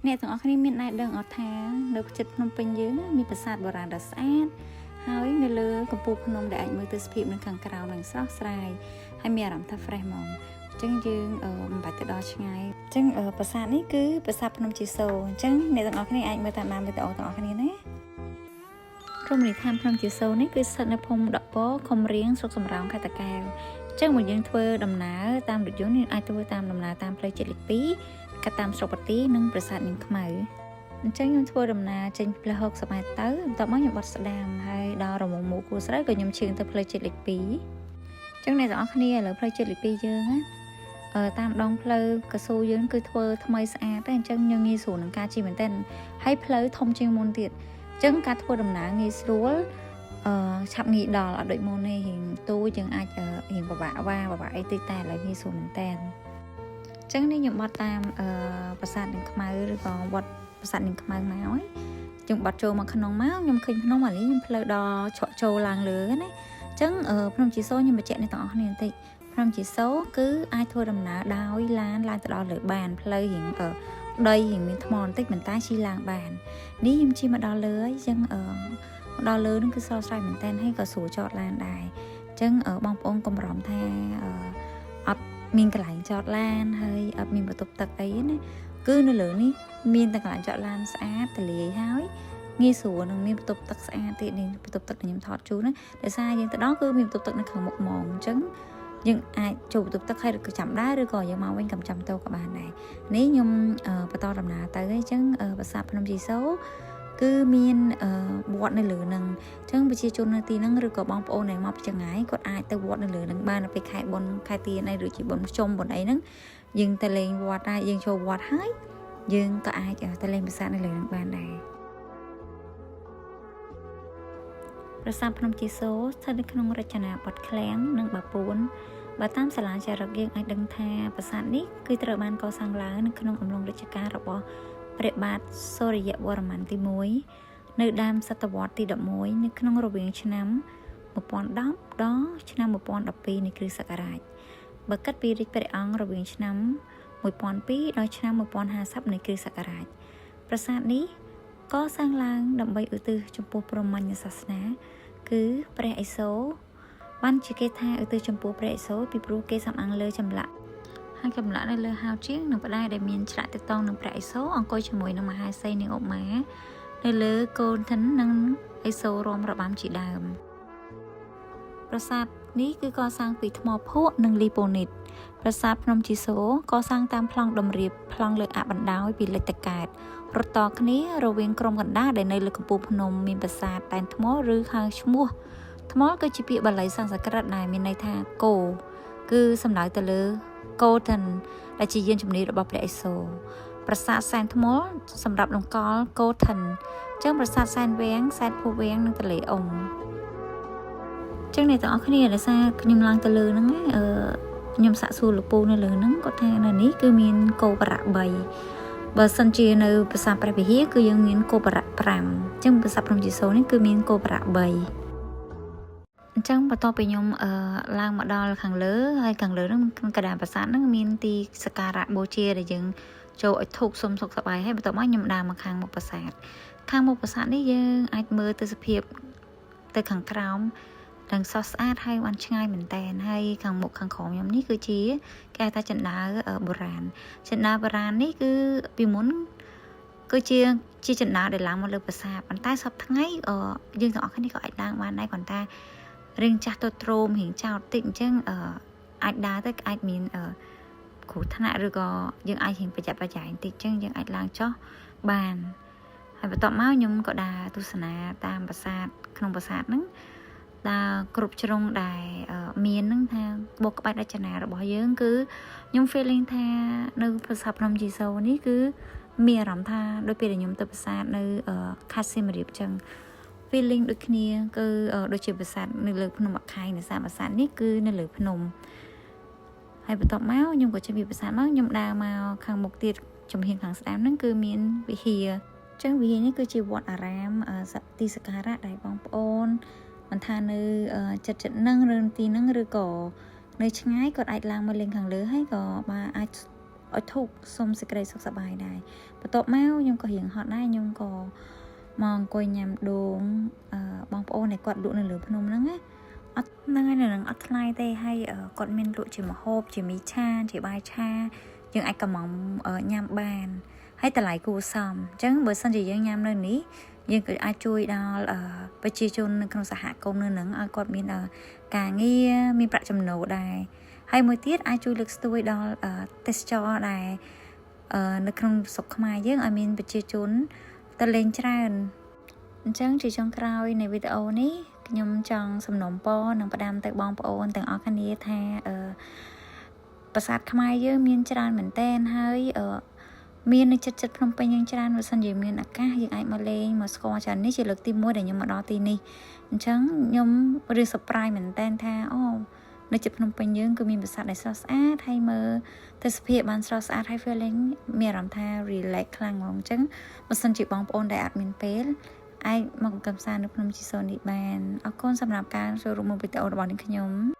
អ្នកទាំងអស់គ្នាមានដែរដឹងអត់ថានៅចិត្តភ្នំពេញយើងមានប្រាសាទបុរាណដ៏ស្អាតហើយនៅលើកំពូលភ្នំដែលអាចមើលទស្សនភាពនៅខាងក្រោមនឹងស្រស់ស្រាយហើយមានអារម្មណ៍ថា fresh ហ្មងអញ្ចឹងយើងមិនបាច់ទៅដល់ឆ្ងាយអញ្ចឹងប្រាសាទនេះគឺប្រាសាទភ្នំជីសូអញ្ចឹងអ្នកទាំងអស់គ្នាអាចមើលតាមវីដេអូទាំងអស់គ្នាណារមណីយដ្ឋានភ្នំជីសូនេះគឺស្ថិតនៅភូមិដកពខុំរៀងស្រុកសំរោងខេត្តតាកែវអញ្ចឹងបើយើងធ្វើដំណើរតាមរថយន្តយើងអាចធ្វើតាមដំណើរតាមផ្លូវជាតិលេខ2កាត់តាមស្រុកបាទីនិងប្រាសាទនាងខ្មៅអញ្ចឹងខ្ញុំធ្វើដំណើរចេញផ្លូវ60ម៉ែត្រទៅបន្ទាប់មកខ្ញុំបត់ស្ដាំហើយដល់រមងមូគូស្រូវក៏ខ្ញុំឈៀងទៅផ្លូវជាតិលេខ2អញ្ចឹងអ្នកទាំងអស់គ្នាឥឡូវផ្លូវជាតិលេខ2យើងណាតាមដងផ្លូវកស៊ូយើងគឺធ្វើថ្មីស្អាតតែអញ្ចឹងយើងងាយស្រួលនឹងការជិះមែនទែនហើយផ្លូវធំជាងមុនទៀតអញ្ចឹងការធ្វើដំណើរងាយស្រួលឆាប់ងាយដល់អត់ដូចមុនទេរៀងទូយើងអាចរៀងពិបាកអីតិចតែឥឡូវងាយស្រួលមែនទែនអញ្ចឹងនេះខ្ញុំបត់តាមប្រាសាទនាងខ្មៅឬក៏វត្តប្រាសាទនាងខ្មៅមកហើយខ្ញុំបត់ចូលមកក្នុងមកខ្ញុំឃើញភ្នំអាលីខ្ញុំផ្លូវដល់ឆក់ចូលឡើងលើណាអញ្ចឹងភ្នំជីសូខ្ញុំបញ្ជាក់អ្នកទាំងអស់គ្នាបន្តិចភ្នំជីសូគឺអាចធ្វើដំណើរដោយឡានឡើងទៅដល់លើបានផ្លូវរៀងដីរៀងមានថ្មបន្តិចប៉ុន្តែជិះឡើងបាននេះខ្ញុំជិះមកដល់លើហើយអញ្ចឹងដល់លើនឹងគឺស្រស់ស្រាយមែនតើហើយក៏ស្រួលចតឡានដែរអញ្ចឹងបងប្អូនកុំបារម្ភថាអត់មានកន្លែងចតឡានហើយអត់មានបន្ទប់ទឹកអីណាគឺនៅលើនេះមានតែកន្លែងចតឡានស្អាតទលាយហើយងាយស្រួលនឹងមានបន្ទប់ទឹកស្អាតទៀតនេះបន្ទប់ទឹកខ្ញុំថតជូនណាដោយសារយើងទៅដល់គឺមានបន្ទប់ទឹកនៅខាងមុខហ្មងអញ្ចឹងយើងអាចចូលបន្ទប់ទឹកហើយឬចាំដែរឬក៏យើងមកវិញកំចាំទៅក៏បានដែរនេះខ្ញុំបន្តដំណើរទៅអញ្ចឹងប្រាសាទភ្នំជីសូគឺមានវត្តនៅលើនឹងអញ្ចឹងប្រជាជននៅទីហ្នឹងឬក៏បងប្អូនដែលមកពីចម្ងាយគាត់អាចទៅវត្តនៅលើនឹងបាននៅពេលខែបុណ្យខែទានអីឬជាបុណ្យភ្ជុំបុណ្យអីហ្នឹងយើងទៅលេងវត្តដែរយើងចូលវត្តហើយយើងក៏អាចទៅលេងប្រាសាទនៅលើនឹងបានដែរប្រាសាទភ្នំជីសូស្ថិតនៅក្នុងរចនាបថឃ្លាំងនិងបាពួនបើតាមសាលាចារឹកយើងអាចដឹងថាប្រាសាទនេះគឺត្រូវបានកសាងឡើងនៅក្នុងអំឡុងរជ្ជកាលរបស់ព្រះបាទសូរ្យវរ្ម័នទី1នៅដើមសតវត្សទី11នៅក្នុងរវាងឆ្នាំ1010ដល់ឆ្នាំ1012នៃគ្រិស្តសករាជបើគិតពីរាជព្រះអង្គរវាងឆ្នាំ1002ដល់ឆ្នាំ1050នៃគ្រិស្តសករាជប្រាសាទនេះកសាងឡើងដើម្បីឧទ្ទិសចំពោះព្រហ្មញ្ញសាសនាគឺព្រះឥសូរបានជាគេថាឧទ្ទិសចំពោះព្រះឥសូរពីព្រោះគេសំអាងលើចម្លាក់ហើយចម្លាក់នៅលើហោជាងនិងផ្តែរដែលមានឆ្លាក់ទាក់ទងនឹងព្រះឥសូរអង្គុយជាមួយនឹងមហាសីនាងឧមានៅលើកូនធិននិងឥសូររាំរបាំជាដើមប្រាសាទនេះគឺកសាងពីថ្មភក់និងលីប៉ូនីតប្រាសាទភ្នំជីសូកសាងតាមប្លង់តម្រៀបប្លង់លើអាបណ្ដោយពីលិចតកើតរត់តគ្នារវាងក្រុមកណ្ដាលដែលនៅលើកំពូលភ្នំមានប្រាសាទតែនថ្មឬហៅឈ្មោះថ្មគឺជាពាក្យបាលីសំស្ក្រឹតដែលមានន័យថាគោគឺសំដៅទៅលើGolden ដែលជាយានជំនិះរបស់ព្រះឥសូរប្រាសាទសែនថ្មសម្រាប់តម្កល់ Golden ចឹងប្រាសាទសែនវាំងសែនភូវាំងនិងទលេអ៊ុំចឹងអ្នកទាំងអស់គ្នាដោយសារខ្ញុំឡើងទៅលើហ្នឹងខ្ញុំសាកសួរលោកពូនៅលើហ្នឹងគាត់ថានៅនេះគឺមានគោបរៈ3បើសិនជានៅប្រាសាទព្រះវិហារគឺយើងមានគោបរៈ5ចឹងប្រាសាទភ្នំជីសូនេះគឺមានគោបរៈ3អញ្ចឹងបន្ទាប់ពីខ្ញុំឡើងមកដល់ខាងលើហើយខាងលើហ្នឹងកណ្ដាលប្រាសាទហ្នឹងមានទីសក្ការៈបូជាដែលយើងចូលឲ្យធូបសុំសុខសប្បាយហើយបន្ទាប់មកខ្ញុំដើរមកខាងមុខប្រាសាទនេះយើងអាចមើលទស្សនភាពទៅខាងក្រោមទាំងស្រស់ស្អាតហើយបានឆ្ងាយមែនតើហើយខាងមុខខាងក្រោមខ្ញុំនេះគឺជាគេហៅថាចិន្តាបុរាណនេះគឺពីមុនគឺជាចិន្តាដែលឡើងមកលើប្រាសាទប៉ុន្តែសប្តាហ៍ថ្ងៃយើងទាំងអស់គ្នាក៏អាចឡើងបានដែរប៉ុន្តែរៀងចាស់ទៅទ្រោមរៀងចោតតិចអញ្ចឹងអាចដើរទៅអាចមានគ្រោះថ្នាក់ឬក៏យើងអាចរៀងប្រយ័ត្នប្រយែងតិចអញ្ចឹងយើងអាចឡើងចុះបានហើយបន្ទាប់មកខ្ញុំក៏ដើរទស្សនាតាមប្រាសាទក្នុងប្រាសាទហ្នឹងដើរគ្រប់ជ្រុងដែលមានហ្នឹងថាបុកក្បាច់រចនារបស់យើងគឺខ្ញុំ feeling ថានៅប្រាសាទភ្នំជីសូនេះគឺមានអារម្មណ៍ថាដូចពេលដែលខ្ញុំទៅប្រាសាទនៅខេត្តសៀមរាបអញ្ចឹងfeeling ដូចគ្នាគឺដូចជាប្រាសាទនៅលើភ្នំអខៃនៅសាប្រាសាទនេះគឺនៅលើភ្នំហើយបន្ទាប់មកខ្ញុំក៏ចេញពីប្រាសាទមកខ្ញុំដើរមកខាងមុខទៀតចំហៀងខាងស្ដាំហ្នឹងគឺមានវិហារអញ្ចឹងវិហារនេះគឺជាវត្តអារាមទីសក្ការៈដែលបងប្អូនមិនថានៅចិត្តហ្នឹងឬទីហ្នឹងឬក៏នៅឆ្ងាយគាត់អាចឡើងមកលេងខាងលើហើយក៏អាច ឲ្យធុកសុំសេចក្តីសុខសប្បាយដែរបន្ទាប់មកខ្ញុំក៏រៀងហត់ដែរខ្ញុំក៏មកអង្គុយញ៉ាំដូងបងប្អូនឯគាត់លក់នៅលើភ្នំហ្នឹងណាអត់ហ្នឹងហើយនៅនឹងអត់ថ្លៃទេហើយគាត់មានលក់ជាម្ហូបជាមីឆាជាបាយឆាយើងអាចកំងញ៉ាំបានហើយតម្លៃគួរសមអញ្ចឹងបើសិនជាយើងញ៉ាំនៅនេះយើងក៏អាចជួយដល់ប្រជាជននៅក្នុងសហគមន៍នៅនឹងឲ្យគាត់មានការងារមានប្រាក់ចំណូលដែរហើយមួយទៀតអាចជួយលើកស្ទួយដល់ទេសចរដែរនៅក្នុងស្រុកខ្មែរយើងឲ្យមានប្រជាជនទៅលេងច្រើនអញ្ចឹងជាចុងក្រោយនៃវីដេអូនេះខ្ញុំចង់សំណូមពរនិងផ្ដាំទៅបងប្អូនទាំងអស់គ្នាថាប្រាសាទខ្មែរយើងមានច្រើនមែនតើហើយមាននៅចិត្តភ្នំពេញយ៉ាងច្រើនបើសិនជាមានឱកាសយើងអាចមកលេងមកស្គាល់ច្រើននេះជាលើកទី1ដែលខ្ញុំមកដល់ទីនេះអញ្ចឹងខ្ញុំរៀង surprise មែនតើថាអូនៅចិត្តភ្នំពេញយើងគឺមានប្រាសាទដែលស្រស់ស្អាតហើយមើលទេសភាពបានស្រស់ស្អាតហើយ feeling មានអារម្មណ៍ថា relax ខ្លាំងហ្មងអញ្ចឹងបើសិនជាបងប្អូនដែលអត់មានពេលអាចមកកំសាន្តនៅភ្នំជីសូរនេះបានអរគុណសម្រាប់ការចូលរួមមើលវីដេអូរបស់នាងខ្ញុំ